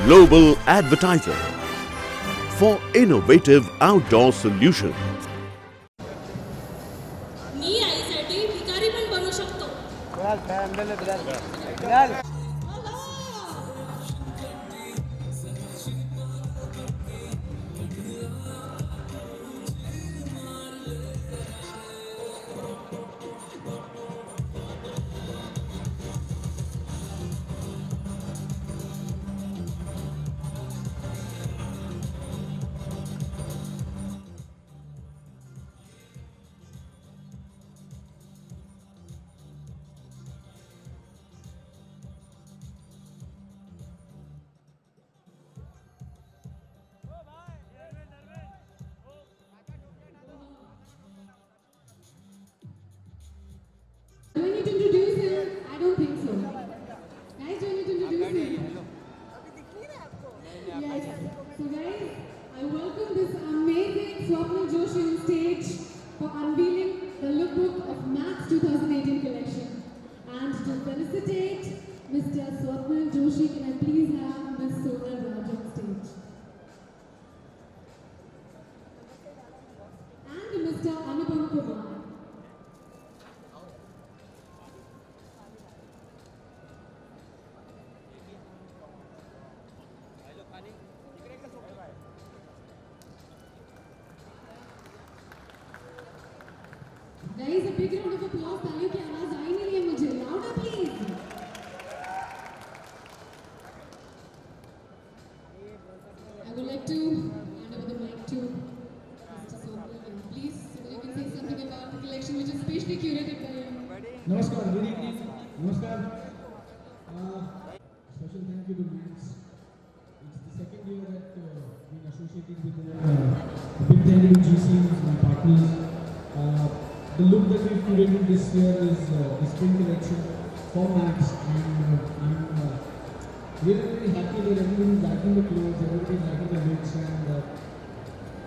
global advertiser for innovative outdoor solutions. मी आईसाठी भिकारी पण बनू शकतो. Do I need to introduce him? I don't think so. Guys, do I need to introduce him? Yes. So guys, I welcome this amazing Swapnil Joshi on stage for unveiling the lookbook of Max 2018 collection. And to felicitate Mr. Swapnil Joshi, can I please have Ms. Sonal Raj on stage? And Mr. Anupam Kumar. Guys, a big round of applause. तालियों की आवाज आई नहीं है मुझे. Louder, please. I would like to hand over the mic to Mr. Sonal again, please, so that you can say something about the collection which is specially curated by you. Namaskar, good evening. Namaskar. Special thank you to Max. It's the second year that being associated with them. Big thank you to GC, my partners. The look that we've curated this year is the spring collection for Max, and I'm really, really happy that everyone is liking the clothes, everybody is liking the looks, and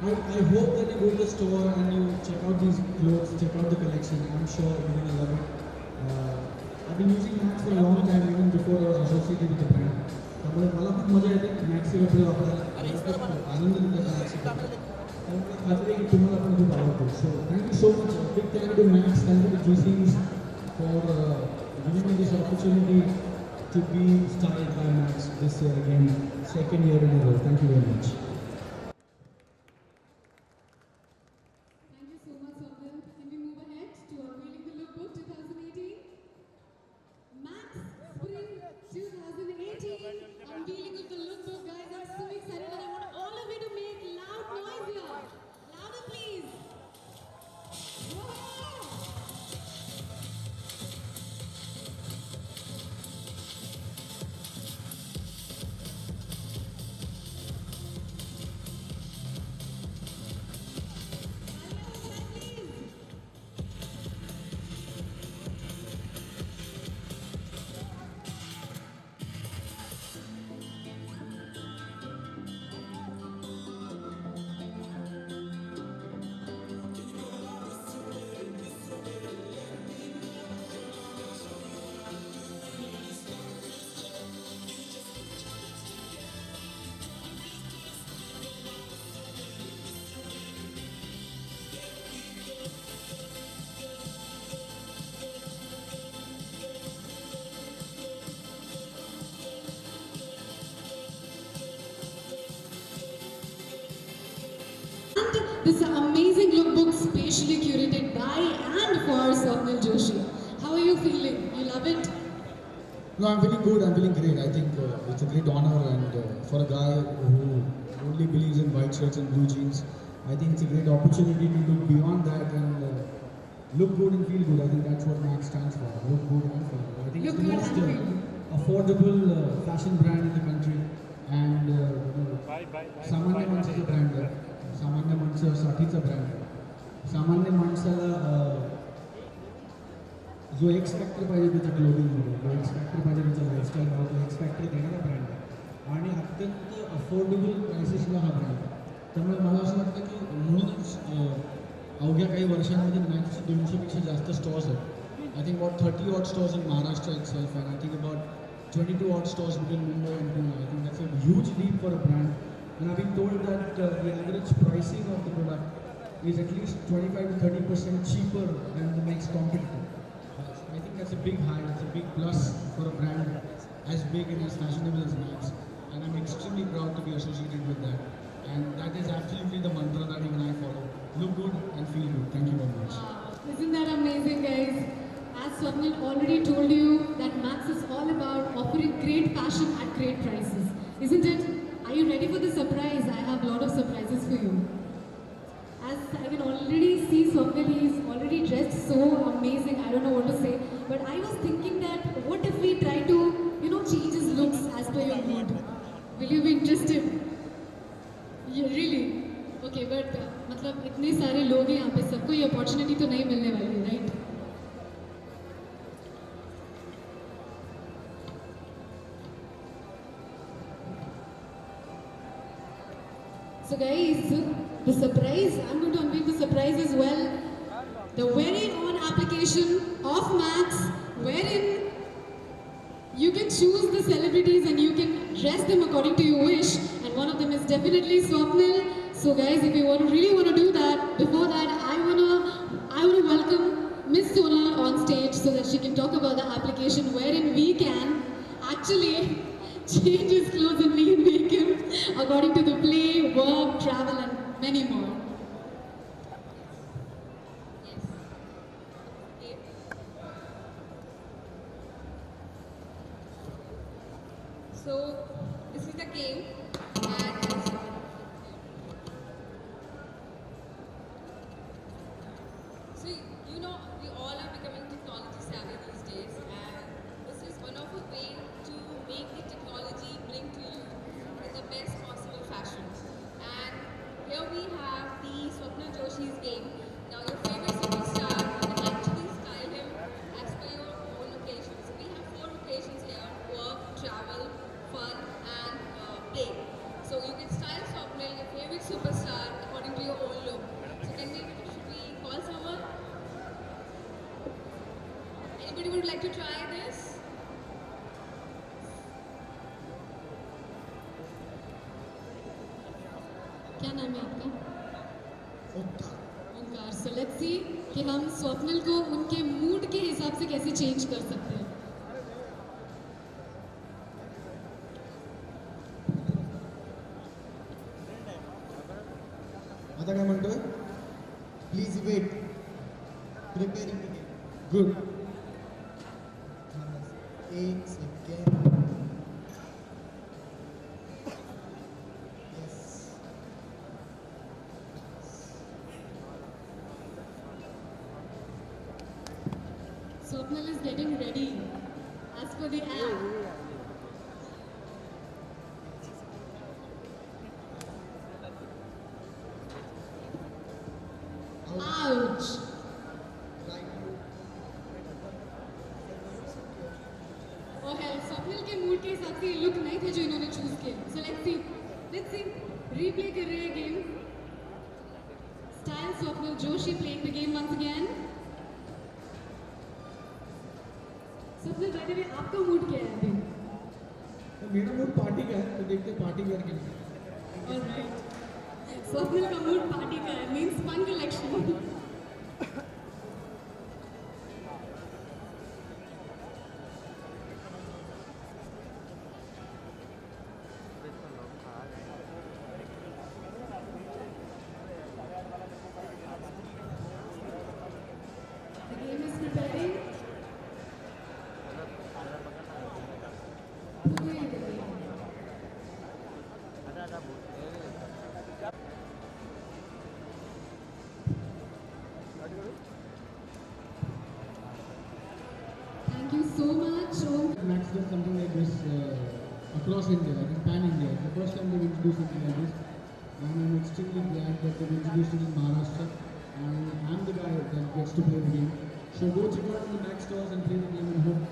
I hope that you go to the store and you check out these clothes, check out the collection. I'm sure you're going to love it. I've been using Max for a long time, even before I was associated with the brand. त्यामुळे मला खूप मजा येते मॅक्सचे कपडे वापरायला आनंद मिळतो मॅक्सचे कपडे त्यामुळे खात्री आहे की तुम्हाला पण खूप आवडतो so thank you so much big thank you to Max thank you to GCs for giving me this opportunity to be styled by Max this year again, second year in a row. Thank you very much. Thank you so much, Sonal. Can we move ahead to unveiling the lookbook 2018? Max Spring 2018, unveiling of the lookbook, guys. I'm so excited and I want all of you to make loud noise here. Louder, please. Whoa! This amazing lookbook specially curated by and for Swapnil Joshi. How are you feeling? You love it? No, I'm feeling good. I'm feeling great. I think it's a great honor, and for a guy who only believes in white shirts and blue jeans, I think it's a great opportunity to look beyond that and look good and feel good. I think that's what Max stands for. Look good and feel good. I think Look it's the good most and feel affordable fashion brand in the country, and सामान्य माणसाचं brand आहे. सामान्य माणसासाठीचा brand आहे. सामान्य माणसाला जो x factor पाहिजे त्याच्या क्लोदिंगमध्ये, जो एक्स फॅक्टर पाहिजे त्याच्या लाईफस्टाईलमध्ये, तो एक्स फॅक्टर देणारा ब्रँड आहे आणि अत्यंत अफोर्डेबल प्राइसेसला हा ब्रँड आहे. त्यामुळे मला असं वाटतं की म्हणूनच अवघ्या काही वर्षांमध्ये मॅक्सचे 200पेक्षा जास्त स्टॉर्स आहेत. I think about 30 odd stores in Maharashtra itself, and I think about 22 odd stores between Mumbai and Pune. I think that's a huge leap for a brand. And I've been told that the average pricing of the product is at least 25 to 30% cheaper than the next competitor. I think that's a big high, that's a big plus for a brand as big and as fashionable as Max. And I'm extremely proud to be associated with that. And that is absolutely the mantra that even I follow. Look good and feel good. Thank you very much. Isn't that amazing, guys? As Swapnil already told you, that Max is all about offering great fashion at great prices. Isn't it? Are you ready for the surprise? I have a lot of surprises for you. As I can already see Swapnil, he's already dressed so amazing. I don't know what to say. But I was thinking that what if we try to, change his looks as per your mood? Will you be interested? Yeah, really? Okay, but मतलब इतने सारे लोग हैं यहाँ पे, सबको ये opportunity तो नहीं मिलने वाली है, right? So guys, the surprise, I'm going to unveil the surprise as well. The very own application of Max, wherein you can choose the celebrities and you can dress them according to your wish. And one of them is definitely Swapnil. So guys, if you really want to do that, before that, I wanna welcome Miss Sonal on stage so that she can talk about the application wherein we can actually change his clothes and remake him according to the play, work, travel and many more. So, this is the game, and so we all are becoming technology savvy these days, and this is one of a way to make the technology bring to you in the best possible fashion. And here we have the Swapnil Joshi's game. Now, your favorite superstar, you can actually style him as per your own occasions. We have 4 occasions here: work, travel, fun and play. So you can style Swapnil, your favorite superstar, according to your own look. So should we call someone? Anybody would like to try this? क्या नाम है आपका? ओंकार. So let's see कि हम स्वप्निल को उनके mood के हिसाब से कैसे चेंज कर सकते हैं. आता काय म्हणतोय? Please wait. Preparing again. Good. One second. Yes. Swapnil is getting ready as per the app. Ouch! Oh hell, Swapnil के मूड के हिसाब से ये लुक नहीं थे जो इन्होंने चूज किए. So let's see. Replay कर रहे हैं game. Style Swapnil Joshi playing the game once again. Swapnil, by the way, आपका मूड क्या है अभी? मेरा मूड पार्टी का है, तो देखते हैं पार्टी करके. Alright. Swapnil का मूड पार्टी का है, means fun collection. The game is preparing. Thank you so much. Max does something like this across India, like in pan India. The first time they've introduced something like this, and I'm extremely glad that they've introduced it in Maharashtra. And I'm the guy that gets to play the game. So go check out the Max stores and play the game and hope.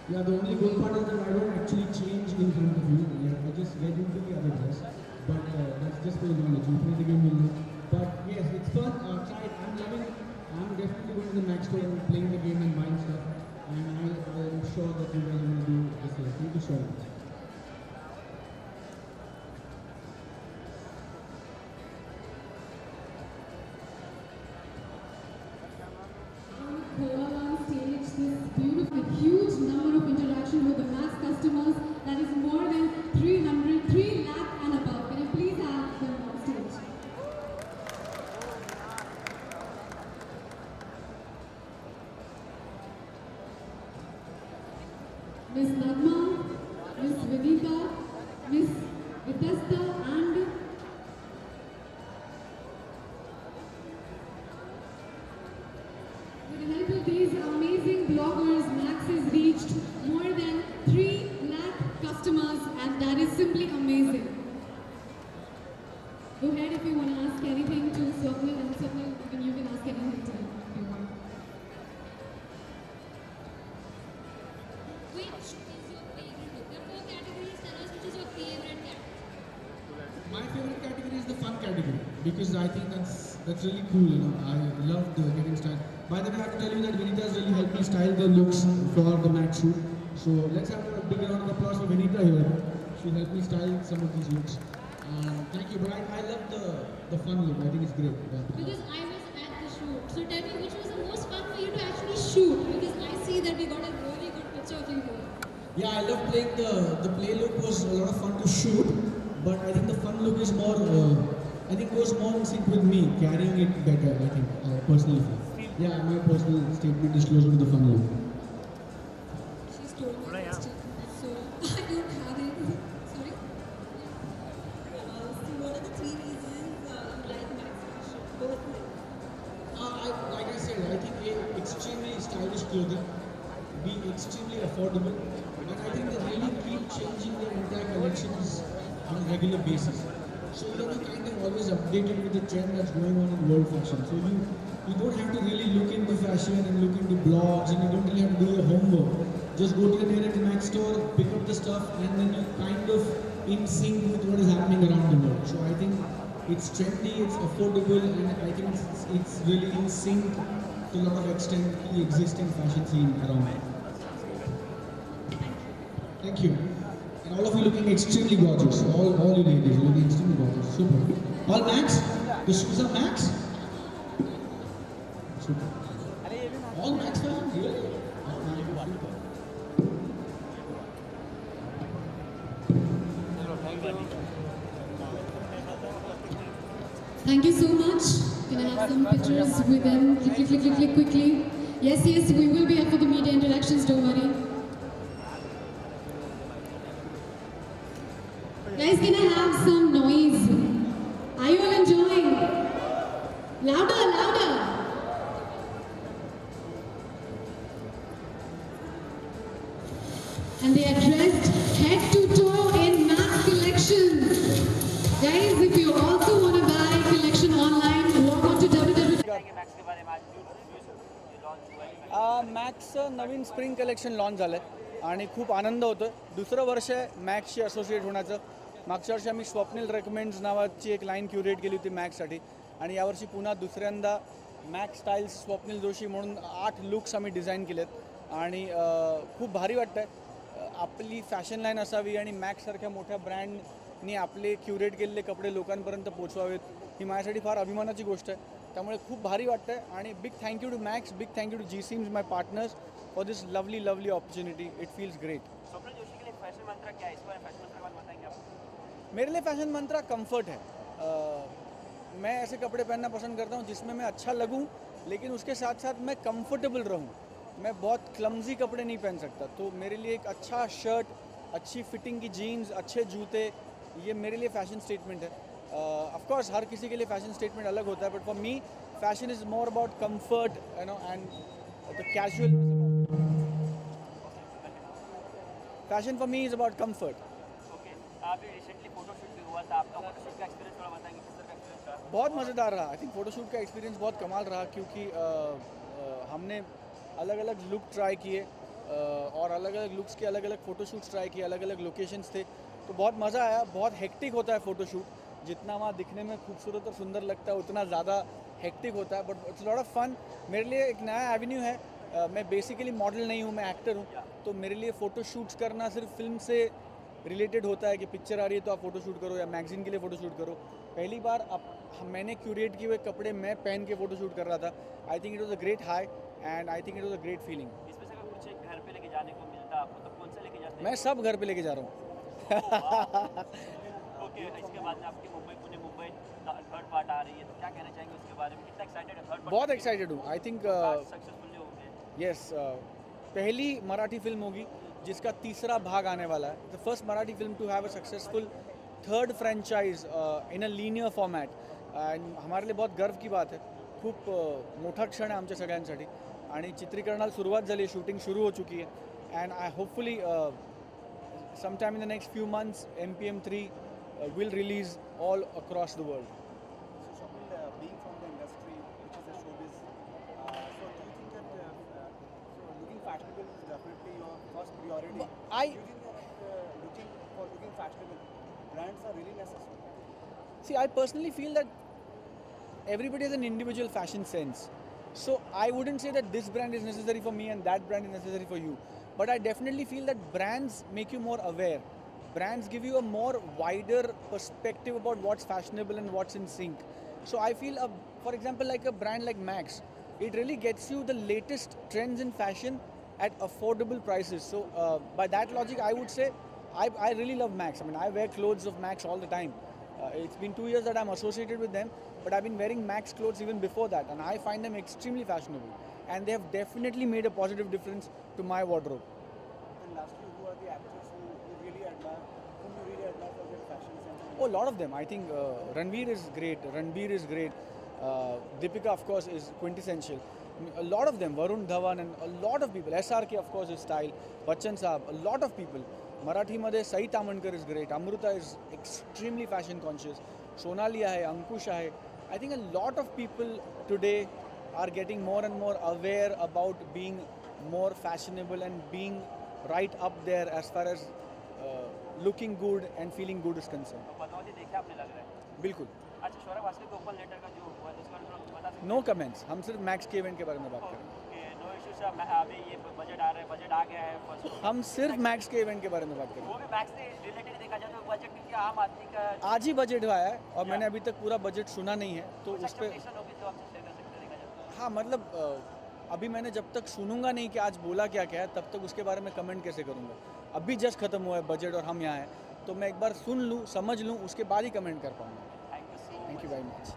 Yeah, the only good part is that I don't actually change in front of you. Yeah, I just get into the other dress. But that's just for your knowledge. You play the game, you'll know. But yes, it's fun. Try it. I'm loving it. I'm definitely going to the Max store and playing the game and buying stuff. and I am sure that you guys are going to do the same. Thank you so much. Koala on stage, this beautiful, huge number of interaction with the Max customers. That is more than 3 lakh and above. Can I please have them on stage? Miss Nagma, Miss Vinita, Miss Vitasta, and with the help of these amazing bloggers, Max has reached more than 3 lakh customers, and that is simply amazing. Go ahead if you want to ask anything to Swapnil, and Swapnil, even you can ask anything to him if you want. Which is your favorite look? There are 4 categories. Tell us which is your favorite category. My favorite category is the fun category because I think that's really cool. You know, I love the getting style. By the way, I have to tell you that Vinita has really helped me style the looks for the Max shoot. So let's have a big round of applause for Vinita here. She helped me style some of these looks. Thank you, but I love the fun look. I think it's great. Yeah. Because I was at the shoot. So tell me which was the most fun for you to actually shoot? Because I see that we got a really good picture of you here. Yeah, I love playing the play look was a lot of fun to shoot, but I think the fun look is more, I think goes more in sync with me, carrying it better, I think, personally. Yeah, my personal statement is closer to the fun look. She stole my question, so I don't have it. Sorry? So what are the 3 reasons you like Max fashion? Both. Like I said, I think A, extremely stylish clothing, B, extremely affordable, and I think they really keep changing their entire collections on a regular basis. So you have to kind of always updated with the trend that's going on in world fashion. So you don't have to really look into fashion and look into blogs, and you don't really have to do your homework. Just go to the nearest Max store, pick up the stuff, and then you're kind of in sync with what is happening around the world. So I think it's trendy, it's affordable, and I think it's really in sync to a lot of extent to the existing fashion scene around. Thank you. And all of you looking extremely gorgeous. All you ladies looking extremely gorgeous. Super. All Max? The shoes are Max? Super. All Max fashion? Really? Thank you so much. Can I have some pictures with them? Click, quickly. Yes, we will be up for the media interactions, don't worry. Guys, can I have some noise? Are you all enjoying? Louder. And they are dressed head to toe in Max collections. Guys, if you also want to buy collection online, walk on to www. मॅक्सचं नवीन spring collection launch झालं आहे आणि खूप आनंद होतो आहे. दुसरं वर्ष आहे मॅक्सशी असोसिएट होण्याचं. मागच्या वर्षी आम्ही स्वप्नील रेकमेंड्स नावाची एक लाईन क्युरेट केली होती मॅक्ससाठी आणि यावर्षी पुन्हा दुसऱ्यांदा मॅक्स स्टाईल्स स्वप्नील जोशी म्हणून 8 लुक्स आम्ही डिझाईन केलेत आणि खूप भारी वाटतं आहे. आपली फॅशन लाईन असावी आणि मॅक्ससारख्या मोठ्या ब्रँडनी आपले क्युरेट केलेले कपडे लोकांपर्यंत पोचवावेत ही माझ्यासाठी फार अभिमानाची गोष्ट आहे. त्यामुळे खूप भारी वाटतं आहे आणि big thank you to Max, big thank you to G seams my partners for this lovely opportunity. It feels great. Swapnil Joshi के लिए फैशन मंत्रा क्या है? इस बारे में फैशन मंत्रा के बारे में बताएंगे आप? मेरे लिए फैशन मंत्रा कंफर्ट है. मैं ऐसे कपड़े पहनना पसंद करता हूँ जिसमें मैं अच्छा लगूँ लेकिन उसके साथ साथ मैं कंफर्टेबल रहूँ. मैं बहुत क्लमजी कपड़े नहीं पहन सकता, तो मेरे लिए एक अच्छा शर्ट, अच्छी फिटिंग की जीन्स, अच्छे जूते, ये मेरे लिए फ़ैशन स्टेटमेंट है. ऑफ कोर्स हर किसी के लिए फ़ैशन स्टेटमेंट अलग होता है, but for me fashion is more about comfort, you know, and the casual. Fashion for me is about comfort. Okay, अभी रिसेंटली फोटोशूट भी हुआ था आपका. फोटोशूट का एक्सपीरियंस थोड़ा बताएंगे, किस तरह का एक्सपीरियंस रहा? बहुत मज़ेदार रहा. आई थिंक फ़ोटोशूट का एक्सपीरियंस बहुत कमाल रहा क्योंकि हमने अलग अलग लुक ट्राई किए और अलग अलग लुक्स के अलग अलग फ़ोटोशूट्स ट्राई किए, अलग अलग लोकेशंस थे, तो बहुत मज़ा आया. बहुत हेक्टिक होता है फ़ोटोशूट, जितना वहाँ दिखने में खूबसूरत और सुंदर लगता है उतना ज़्यादा हेक्टिक होता है, but it's lot of fun. मेरे लिए एक नया एवेन्यू है मैं बेसिकली मॉडल नहीं हूँ, मैं एक्टर हूँ, तो मेरे लिए फ़ोटो शूट्स करना सिर्फ फिल्म से रिलेटेड होता है कि पिक्चर आ रही है तो आप फ़ोटो शूट करो या मैगजीन के लिए फ़ोटो शूट करो। पहली बार अब मैंने क्यूरेट किए हुए कपड़े मैं पहन के फ़ोटो शूट कर रहा था। I think it was a great high and I think it was a great feeling. इसमें से अगर कुछ एक घर पे लेके जाने को मिलता आपको तो कौन सा लेके जाते मैं सब घर पे लेके जा रहा हूँ। ओके, इसके बाद में आपकी मुंबई थर्ड पार्ट आ रही है, तो क्या कहना चाहेंगे उसके बारे में? कितना एक्साइटेड है थर्ड पार्ट? बहुत एक्साइटेड हूँ। आई थिंक सक्सेसफुल जो हो गए। यस, पहली मराठी फिल्म होगी जिसका तीसरा भाग आने वाला है। The first Marathi film to have a successful third franchise in a linear format, and हमारे लिए बहुत गर्व की बात है. खूप मोठा क्षण आहे आमच्या सगळ्यांसाठी आणि चित्रीकरणाला सुरुवात झाली, शूटिंग सुरू हो चुकी आहे and I hopefully sometime in the next few months MPM3 will release all across the world. So Swapnil, being from the industry which is a showbiz, so do you think that so looking fashionable is definitely your first priority? Do you think that looking fashionable, brands are really necessary? See, I personally feel that everybody has an individual fashion sense. So I wouldn't say that this brand is necessary for me and that brand is necessary for you. But I definitely feel that brands make you more aware. Brands give you a more wider perspective about what's fashionable and what's in sync. So I feel, for example, like a brand like Max, it really gets you the latest trends in fashion at affordable prices. So by that logic, I would say I really love Max. I mean, I wear clothes of Max all the time. It's been 2 years that I'm associated with them, but I've been wearing Max clothes even before that, and I find them extremely fashionable. And they have definitely made a positive difference to my wardrobe. And lastly, who are the actors whom you really admire for their fashion sense? Oh, a lot of them. I think Ranveer is great. Deepika, of course, is quintessential. A lot of them, Varun Dhawan and a lot of people. SRK, of course, is style. Bachchan Saab, a lot of people. Marathi Madhe, Sai Tamankar is great. Amruta is extremely fashion conscious. Sonali hai, Ankush hai. I think a lot of people today are getting more and more aware about being more fashionable and being right up there as far as looking good and feeling good is concerned. Padmavati देखे आपने लग रहा है? बिल्कुल. अच्छा, शौर्य भास्कर के open letter का जो हुआ उसके बारे में थोड़ा बता सकते हैं? No comments. हम सिर्फ मैक्स के इवेंट के बारे में बात कर रहे हैं. No issue sir. अभी ये बजट आ रहा है, बजट आ गया है फर्स्ट. हम सिर्फ मैक्स के इवेंट के बारे में बात कर रहे हैं. वो भी मैक्स से रिलेटेड देखा जाए तो बजट क्योंकि आम आदमी का आज ही बजट हुआ है और मैंने अभी तक पूरा बजट सुना नहीं है, तो उस पर होगी तो आपसे शेयर कर सकते हैं देखा जाए. हाँ, मतलब अभी मैंने जब तक सुनूंगा नहीं कि आज बोला क्या क्या है, तब तक उसके बारे में कमेंट कैसे करूँगा. अभी जस्ट खत्म हुआ है बजट और हम यहाँ हैं, तो मैं एक बार सुन लूँ, समझ लूँ, उसके बाद ही कमेंट कर पाऊँगा. Thank you very much.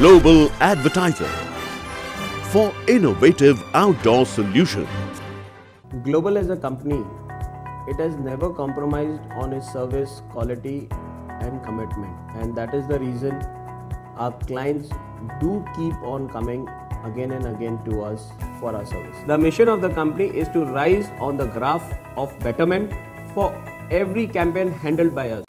Global Advertiser for innovative outdoor solutions. Global as a company, it has never compromised on its service quality and commitment, and that is the reason our clients do keep on coming again and again to us for our service. The mission of the company is to rise on the graph of betterment for every campaign handled by us.